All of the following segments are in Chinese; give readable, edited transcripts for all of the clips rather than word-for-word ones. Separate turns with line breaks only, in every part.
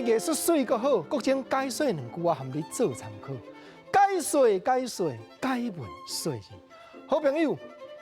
艺术水阁好，国情解说2句啊，含你做参考。解说，解文说字。好朋友，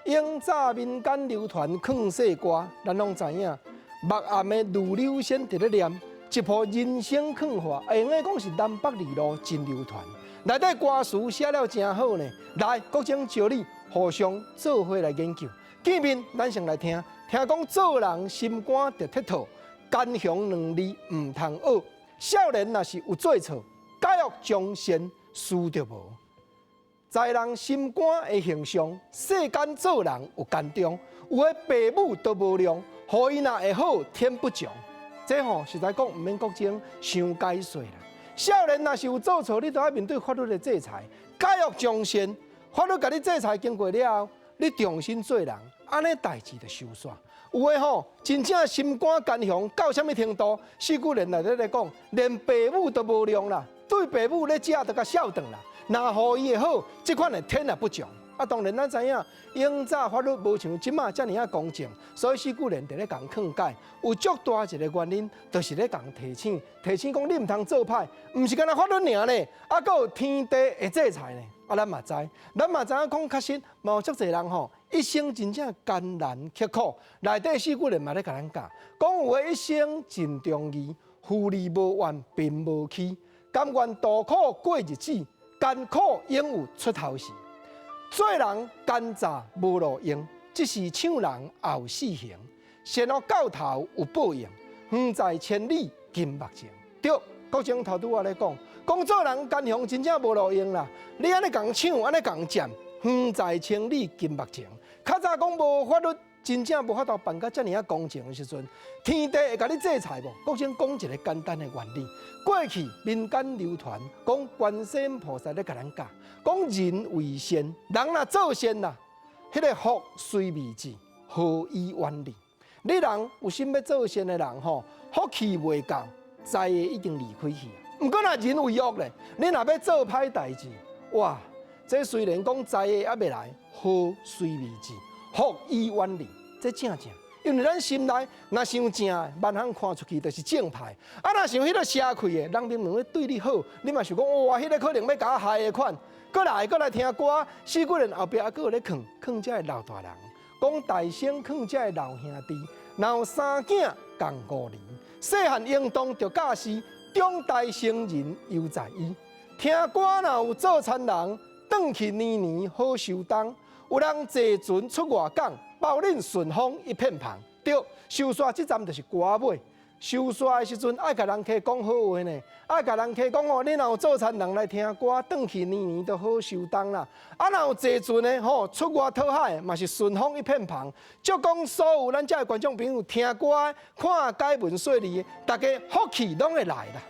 永早民间流传劝世歌，咱拢知影。幕暗的女流仙伫咧念一部人生劝话，会用讲是南北二路真流传。内底歌词写了真好呢。来，国情招你互相做伙来研究。见面，咱先来听。听讲做人心肝得铁套，奸雄2字唔通学。少年若是有做错，假若将先输着无。在人心肝的形象，世间做人有间中，有的父母都无量，互伊若会好天不强。这实在讲唔免国情伤解说啦。少年若是有做错，你都要面对法律的制裁。假若将先，法律甲你制裁经过了后，你重新做人，安尼代志就收煞。有诶真正心肝奸雄到什么程度？四句人内底咧讲，连父母都无量啦，对父母咧食都甲孝顺啦。若互伊会好，即款的天也不强。当然咱知影，永早法律无像即马遮尔啊公正，所以四句人伫咧共劝解。有足大一个原因，就是咧共提醒讲你毋通做歹，毋是干那法律尔呢，还佫有天地的制裁呢。咱嘛知影讲确实，嘛有足侪人一生真正艰难刻苦，内底四句人嘛咧甲咱教，讲有诶一生尽忠义，富利无怨并无欺，甘愿度苦过日子，艰苦永有出头时。做人奸诈无路用，只是抢人后死刑。善恶到头有报应，远在千里金目镜。对，国情头拄仔咧讲做人奸雄真正无路用啦。你安尼共抢，安尼共占，远在千里金目镜。较早讲无法律，真正无法度办到遮尔啊公正的时阵，天地会甲你制裁无？国情讲一个简单的原理。过去民间流传讲观世音菩萨咧甲咱教，讲人为善，人若做善啦，迄个福虽未至，何以远离？你人有心要做善的人福气未到，灾会已经离开去。毋过若人为恶咧，你若要做歹代志，哇！这虽然讲灾会还未来，祸虽未至，福已远离，这正。因为咱心内若想正，万行看出去就是正派；若想迄个社气的，人明明咧对你好，你嘛想讲哇，迄个可能要甲我害的款。过来听歌，四句人后壁还佫有咧劝这个老大人，讲大声劝这个老兄弟，若有3囝共5年，细汉应当着教师，长大成人犹在伊。听歌若有做田人，转去年年好收当。有人坐船出外港，包恁顺风一片旁。对，收煞这站就是歌尾。收煞的时阵，爱甲人客讲好话呢，爱甲人客讲你若有做田人来听歌，转去年年都好收当啦。若有坐船的出外讨海，嘛是顺风一片旁。就讲所有咱遮的观众朋友听歌、看解文说字，大家福气拢会来啦。